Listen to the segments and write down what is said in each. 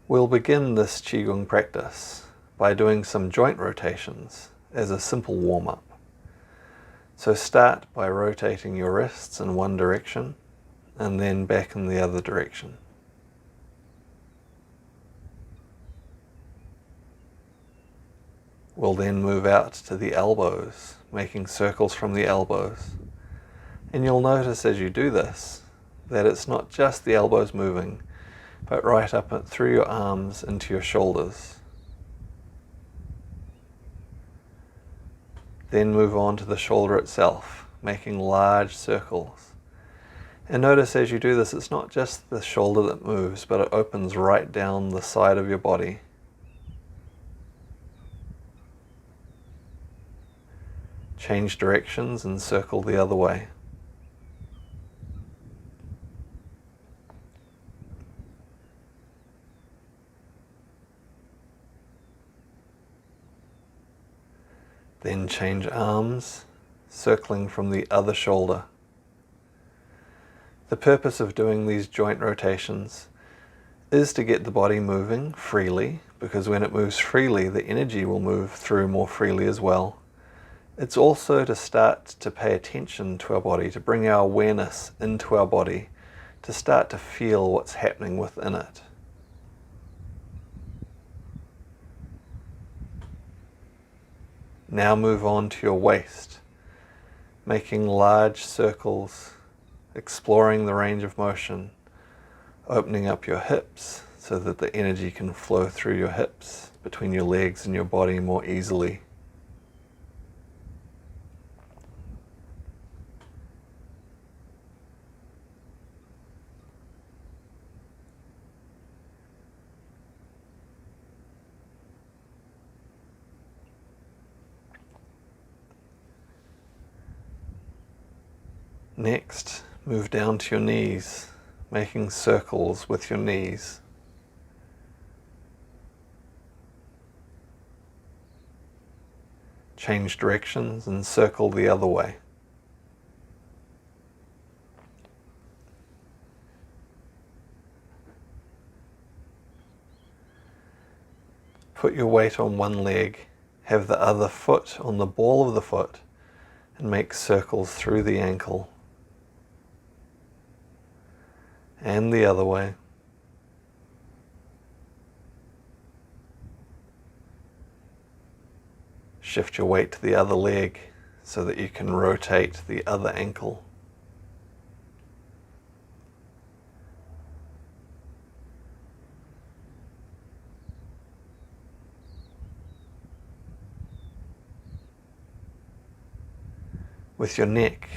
We'll begin this Qigong practice by doing some joint rotations as a simple warm-up. So start by rotating your wrists in one direction and then back in the other direction. We'll then move out to the elbows, making circles from the elbows. And you'll notice as you do this that it's not just the elbows moving, but right up through your arms into your shoulders. Then move on to the shoulder itself, making large circles. And notice as you do this, it's not just the shoulder that moves, but it opens right down the side of your body. Change directions and circle the other way. Then change arms, circling from the other shoulder. The purpose of doing these joint rotations is to get the body moving freely, because when it moves freely, the energy will move through more freely as well. It's also to start to pay attention to our body, to bring our awareness into our body, to start to feel what's happening within it. Now move on to your waist, making large circles, exploring the range of motion, opening up your hips so that the energy can flow through your hips, between your legs and your body more easily. Next, move down to your knees, making circles with your knees. Change directions and circle the other way. Put your weight on one leg, have the other foot on the ball of the foot, and make circles through the ankle. And the other way. Shift your weight to the other leg so that you can rotate the other ankle. With your neck,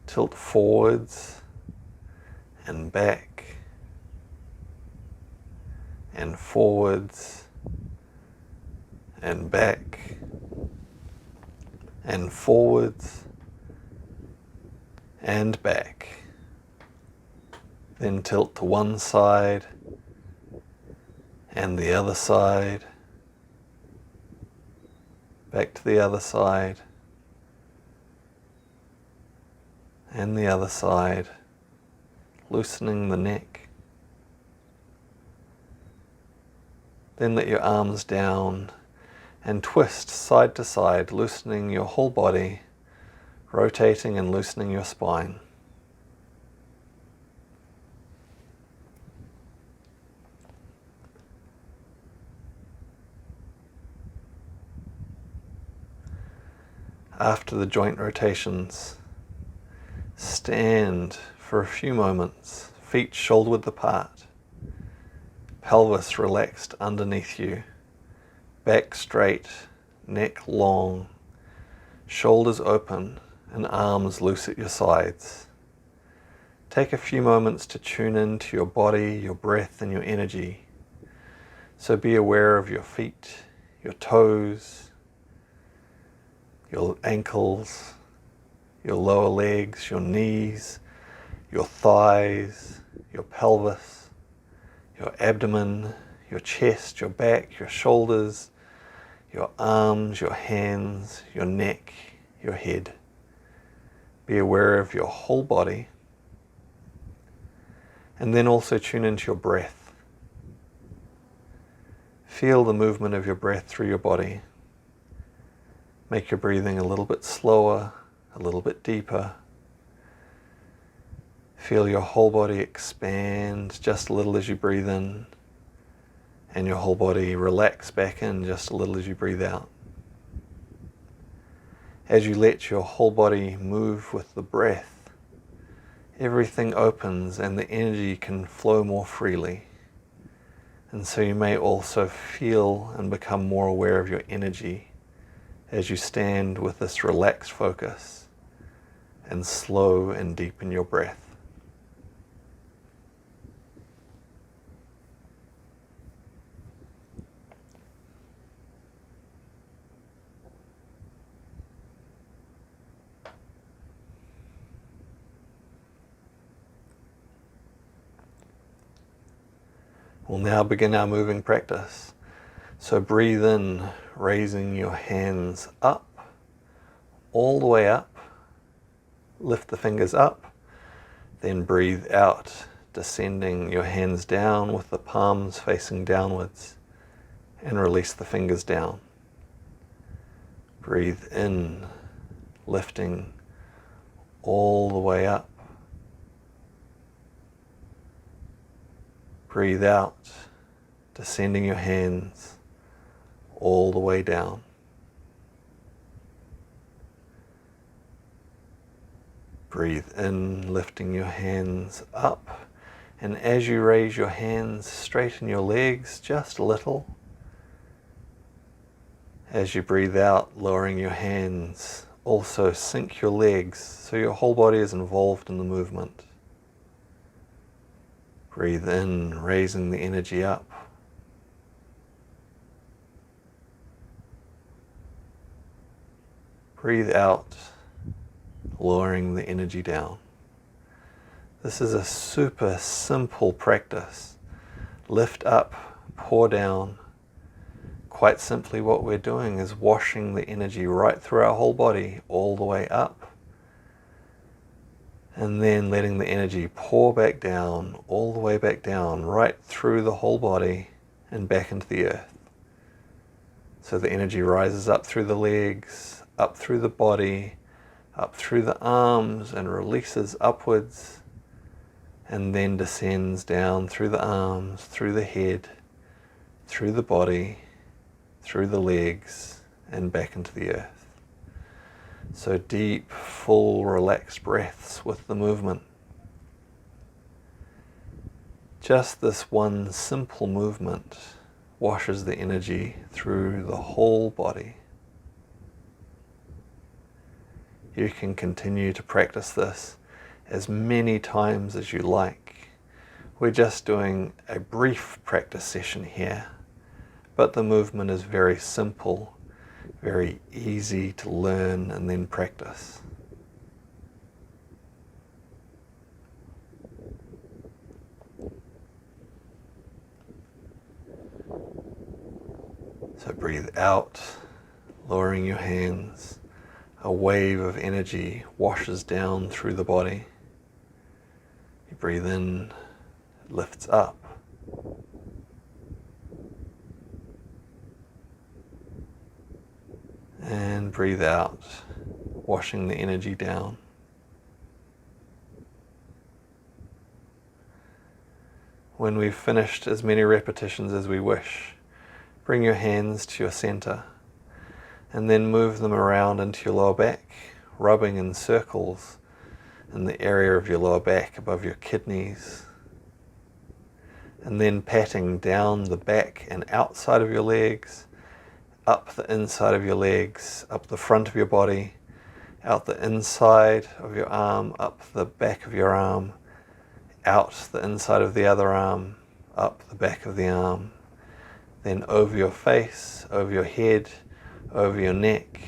tilt forwards and back and forwards and back and forwards and back. Then tilt to one side and the other side, back to the other side and the other side, loosening the neck. Then let your arms down and twist side to side, loosening your whole body, rotating and loosening your spine. After the joint rotations, stand for a few moments, feet shoulder-width apart, pelvis relaxed underneath you, back straight, neck long, shoulders open and arms loose at your sides. Take a few moments to tune into your body, your breath and your energy. So be aware of your feet, your toes, your ankles, your lower legs, your knees, your thighs, your pelvis, your abdomen, your chest, your back, your shoulders, your arms, your hands, your neck, your head. Be aware of your whole body. And then also tune into your breath. Feel the movement of your breath through your body. Make your breathing a little bit slower, a little bit deeper. Feel your whole body expand just a little as you breathe in, and your whole body relax back in just a little as you breathe out. As you let your whole body move with the breath, everything opens and the energy can flow more freely. And so you may also feel and become more aware of your energy as you stand with this relaxed focus and slow and deepen your breath. We'll now begin our moving practice. So breathe in, raising your hands up, all the way up. Lift the fingers up. Then breathe out, descending your hands down with the palms facing downwards, and release the fingers down. Breathe in, lifting all the way up. Breathe out, descending your hands all the way down. Breathe in, lifting your hands up. And as you raise your hands, straighten your legs just a little. As you breathe out, lowering your hands, also sink your legs so your whole body is involved in the movement. Breathe in, raising the energy up. Breathe out, lowering the energy down. This is a super simple practice. Lift up, pour down. Quite simply what we're doing is washing the energy right through our whole body, all the way up. And then letting the energy pour back down, all the way back down, right through the whole body and back into the earth. So the energy rises up through the legs, up through the body, up through the arms, and releases upwards, and then descends down through the arms, through the head, through the body, through the legs, and back into the earth. So deep, full, relaxed breaths with the movement. Just this one simple movement washes the energy through the whole body. You can continue to practice this as many times as you like. We're just doing a brief practice session here, but the movement is very simple, very easy to learn and then practice. So breathe out, lowering your hands. A wave of energy washes down through the body. You breathe in, it lifts up. And breathe out, washing the energy down. When we've finished as many repetitions as we wish, bring your hands to your center and then move them around into your lower back, rubbing in circles in the area of your lower back above your kidneys, and then patting down the back and outside of your legs, up the inside of your legs, up the front of your body, out the inside of your arm, up the back of your arm, out the inside of the other arm, up the back of the arm, then over your face, over your head, over your neck,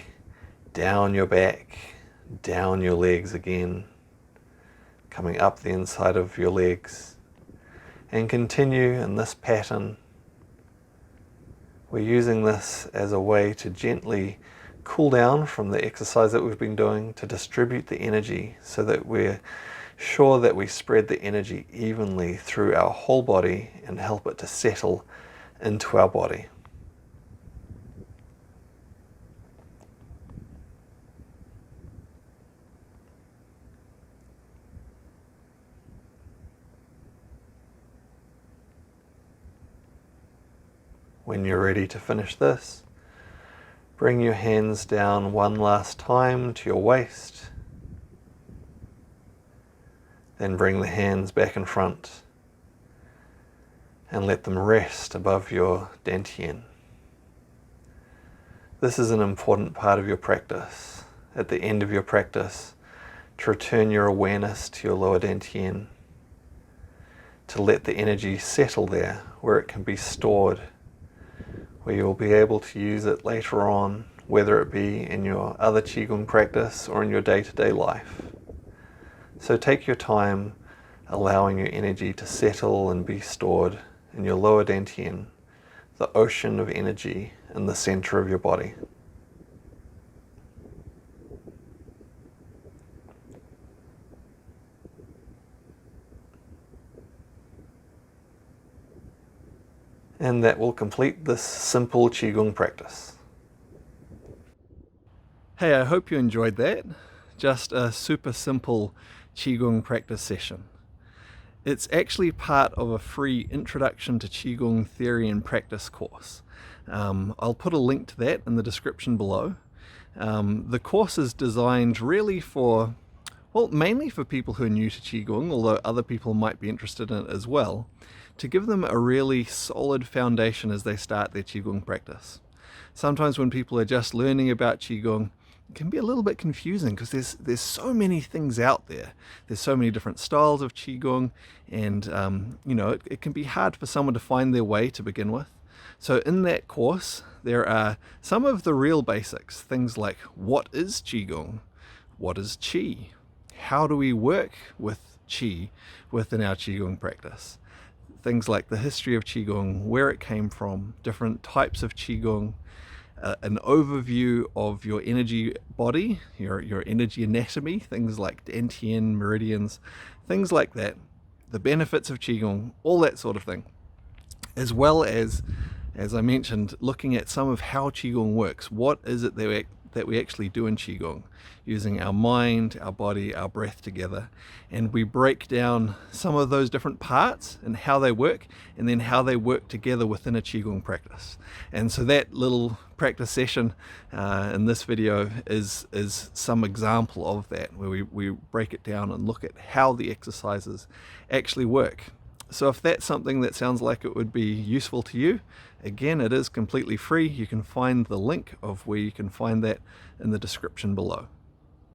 down your back, down your legs again, coming up the inside of your legs, and continue in this pattern. We're using this as a way to gently cool down from the exercise that we've been doing, to distribute the energy so that we're sure that we spread the energy evenly through our whole body and help it to settle into our body. When you're ready to finish this, bring your hands down one last time to your waist. Then bring the hands back in front and let them rest above your dantian. This is an important part of your practice. At the end of your practice, to return your awareness to your lower dantian, to let the energy settle there where it can be stored, where you'll be able to use it later on, whether it be in your other Qigong practice or in your day-to-day life. So take your time allowing your energy to settle and be stored in your lower dantian, the ocean of energy in the center of your body. And that will complete this simple Qigong practice. Hey, I hope you enjoyed that. Just a super simple Qigong practice session. It's actually part of a free Introduction to Qigong Theory and Practice course. I'll put a link to that in the description below. The course is designed really for, well, mainly for people who are new to Qigong, although other people might be interested in it as well, to give them a really solid foundation as they start their Qigong practice. Sometimes when people are just learning about Qigong, it can be a little bit confusing because there's so many things out there. There's so many different styles of Qigong, and it can be hard for someone to find their way to begin with. So in that course, there are some of the real basics, things like what is Qigong? What is Qi? How do we work with Qi within our Qigong practice? Things like the history of Qigong, where it came from, different types of Qigong, an overview of your energy body, your energy anatomy, things like dantian, meridians, things like that, the benefits of Qigong, all that sort of thing. As well as I mentioned, looking at some of how Qigong works. What is it that we actually do in Qigong, using our mind, our body, our breath together. And we break down some of those different parts and how they work, and then how they work together within a Qigong practice. And so that little practice session in this video is some example of that, where we break it down and look at how the exercises actually work. So if that's something that sounds like it would be useful to you, again, it is completely free. You can find the link of where you can find that in the description below.